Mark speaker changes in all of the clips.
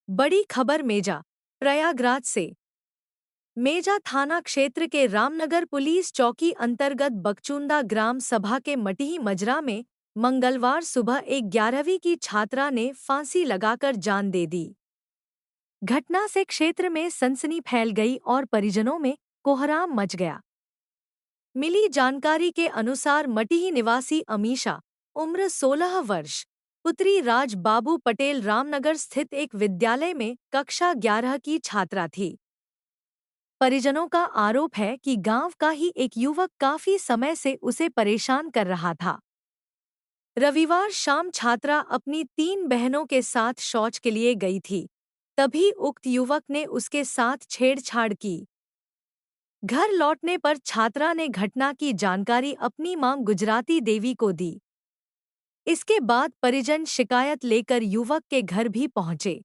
Speaker 1: बड़ी खबर मेजा प्रयागराज से। मेजा थाना क्षेत्र के रामनगर पुलिस चौकी अंतर्गत बकचुंदा ग्राम सभा के मटिही मजरा में मंगलवार सुबह एक 11वीं की छात्रा ने फांसी लगाकर जान दे दी। घटना से क्षेत्र में सनसनी फैल गई और परिजनों में कोहराम मच गया। मिली जानकारी के अनुसार मटिही निवासी अमीशा, उम्र 16 वर्ष, पुत्री राज बाबू पटेल रामनगर स्थित एक विद्यालय में कक्षा 11 की छात्रा थी। परिजनों का आरोप है कि गांव का ही एक युवक काफी समय से उसे परेशान कर रहा था। रविवार शाम छात्रा अपनी 3 बहनों के साथ शौच के लिए गई थी, तभी उक्त युवक ने उसके साथ छेड़छाड़ की। घर लौटने पर छात्रा ने घटना की जानकारी अपनी मां गुजराती देवी को दी। इसके बाद परिजन शिकायत लेकर युवक के घर भी पहुंचे।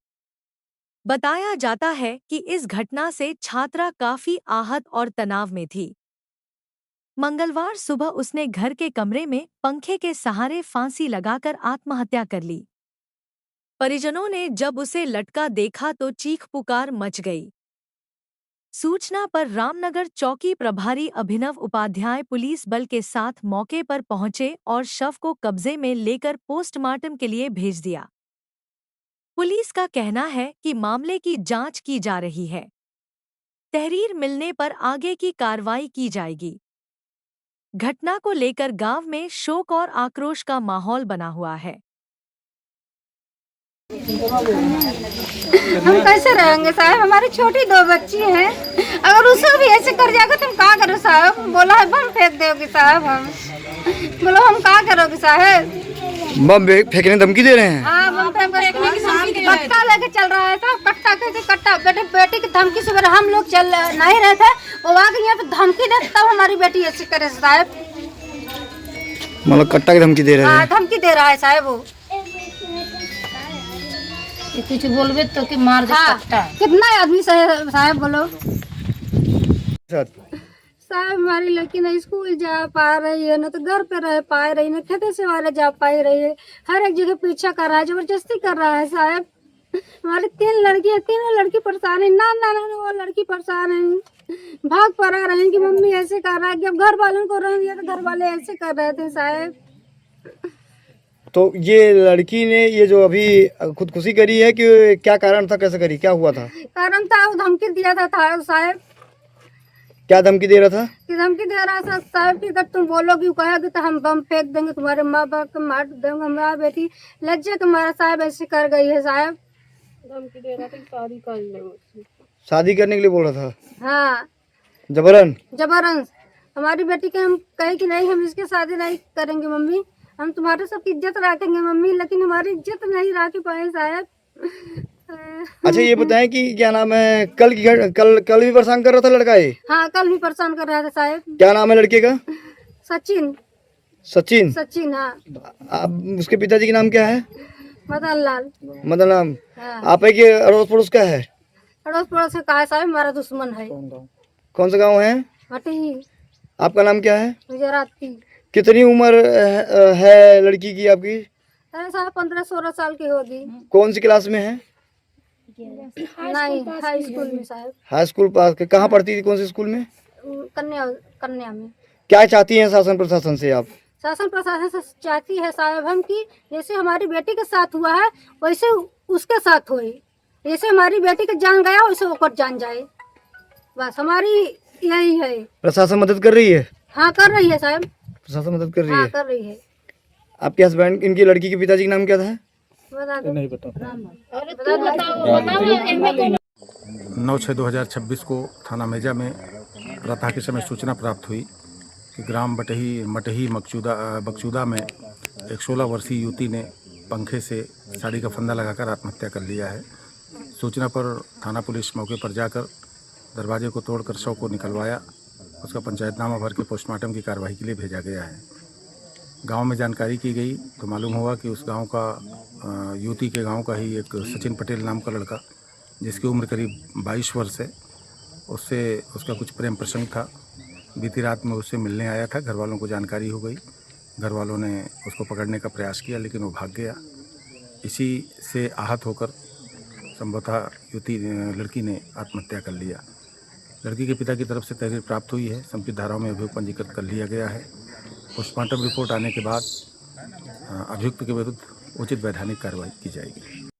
Speaker 1: बताया जाता है कि इस घटना से छात्रा काफी आहत और तनाव में थी। मंगलवार सुबह उसने घर के कमरे में पंखे के सहारे फांसी लगाकर आत्महत्या कर ली। परिजनों ने जब उसे लटका देखा तो चीख पुकार मच गई। सूचना पर रामनगर चौकी प्रभारी अभिनव उपाध्याय पुलिस बल के साथ मौके पर पहुंचे और शव को कब्जे में लेकर पोस्टमार्टम के लिए भेज दिया। पुलिस का कहना है कि मामले की जांच की जा रही है। तहरीर मिलने पर आगे की कार्रवाई की जाएगी। घटना को लेकर गांव में शोक और आक्रोश का माहौल बना हुआ है।
Speaker 2: हम कैसे रहेंगे साहब, हमारी छोटी 2 बच्ची हैं। अगर उसको भी ऐसे कर जाएगा तो हम क्या करें साहब? बोला है बम फेंक दोगे साहब, हम बोलो हम क्या करोगे साहब?
Speaker 3: बम फेंकने की धमकी दे रहे हैं।
Speaker 2: हाँ, बम फेंकने की कट्टा लेके चल रहा है साहब, कट्टा के कट्टा बेटी की धमकी से हम लोग चल नहीं रहे थे, वो आगे यहाँ पे धमकी दे तब हमारी बेटी ऐसे करे साहब।
Speaker 3: मतलब कट्टा की धमकी दे रहे हैं?
Speaker 2: धमकी दे रहा है साहब वो।
Speaker 4: कुछ बोलबे तो कि मार दे कट्टा।
Speaker 2: कितना आदमी साहब बोलो साहब, हमारी लड़की ना स्कूल जा पा रही है, ना तो घर पे रह पा रही, ना खेते से वाले जा पा रही है। हर एक जगह पीछा कर रहा है, जबरदस्ती कर रहा है साहब। हमारी 3 लड़की है, तीनों लड़की परेशान है। ना ना ना वो लड़की परेशान है, भाग पड़ा रहे हैं कि मम्मी ऐसे कर रहा है। कि अब घर वालों को रह दिया तो घर वाले ऐसे कर रहे थे साहब।
Speaker 3: तो ये लड़की ने ये जो अभी खुदकुशी करी है कि क्या कारण था, कैसे करी, क्या हुआ था?
Speaker 2: कारण था वो धमकी दिया था साहब।
Speaker 3: क्या धमकी दे रहा था?
Speaker 2: कि धमकी दे रहा था साहब कि अगर तुम बोलोगी कहोगे तो हम बम फेंक देंगे, तुम्हारे माँ बाप को मार देंगे। हमारा बेटी लज्जा के मारा साहब ऐसे कर गई है साहब। धमकी दे रहा था शादी कर लेंगे, शादी
Speaker 3: करने के लिए बोल रहा था।
Speaker 2: हाँ,
Speaker 3: जबरन
Speaker 2: हमारी बेटी के हम कहे कि नहीं हम इसके शादी नहीं करेंगे मम्मी, हम तुम्हारे सबकी इज्जत रखेंगे मम्मी, लेकिन हमारी इज्जत नहीं रख पाए साहब।
Speaker 3: अच्छा ये बताएं कि क्या नाम है, कल भी परेशान कर रहा था लड़का ये?
Speaker 2: हाँ, कल भी परेशान कर रहा था साहब।
Speaker 3: क्या नाम है लड़के का?
Speaker 2: सचिन। हाँ।
Speaker 3: आप उसके पिताजी का नाम क्या है?
Speaker 2: मदन लाल। हाँ।
Speaker 3: आप है कि अड़ोस पड़ोस का है?
Speaker 2: अड़ोस पड़ोस से कहा साहब, हमारा दुश्मन है।
Speaker 3: कौन सा गाँव है?
Speaker 2: मटिही।
Speaker 3: आपका नाम क्या है?
Speaker 2: गुजराती।
Speaker 3: कितनी उम्र है लड़की की आपकी?
Speaker 2: अरे साहब 15-16 साल की होगी।
Speaker 3: कौन सी क्लास में है?
Speaker 2: नहीं, हाई स्कूल में साहब।
Speaker 3: हाई स्कूल पास के? कहाँ पढ़ती थी, कौन से स्कूल में?
Speaker 2: कन्या में।
Speaker 3: क्या चाहती हैं शासन प्रशासन से आप?
Speaker 2: शासन प्रशासन से चाहती है साहब हम कि जैसे हमारी बेटी के साथ हुआ है वैसे उसके साथ होए, जैसे हमारी बेटी के जान गया वैसे वो जान जाए, बस हमारी यही है।
Speaker 3: प्रशासन मदद कर रही है? हाँ,
Speaker 2: कर रही है साहब,
Speaker 3: प्रशासन मदद कर रही
Speaker 2: हाँ,
Speaker 3: है।
Speaker 2: कर रही है।
Speaker 3: आपके हस्बैंड, इनकी लड़की के पिताजी का नाम क्या था?
Speaker 2: नहीं
Speaker 5: पता। 9/6/2026 को थाना मेजा में प्रातः के समय सूचना प्राप्त हुई कि ग्राम मटही बकचुदा में एक 16 वर्षीय युवती ने पंखे से साड़ी का फंदा लगाकर आत्महत्या कर लिया है। सूचना पर थाना पुलिस मौके पर जाकर दरवाजे को तोड़कर शव को निकलवाया, उसका पंचायतनामा भर के पोस्टमार्टम की कार्रवाई के लिए भेजा गया है। गांव में जानकारी की गई तो मालूम हुआ कि उस गांव का युवती के गांव का ही एक सचिन पटेल नाम का लड़का, जिसकी उम्र करीब 22 वर्ष है, उससे उसका कुछ प्रेम प्रसंग था। बीती रात में उससे मिलने आया था, घर वालों को जानकारी हो गई, घर वालों ने उसको पकड़ने का प्रयास किया लेकिन वो भाग गया। इसी से आहत होकर संभवतः युवती लड़की ने आत्महत्या कर लिया। लड़की के पिता की तरफ से तहरीर प्राप्त हुई है, संबित धाराओं में अभियोग पंजीकृत कर लिया गया है। पोस्टमार्टम रिपोर्ट आने के बाद अभियुक्त के विरुद्ध उचित वैधानिक कार्रवाई की जाएगी।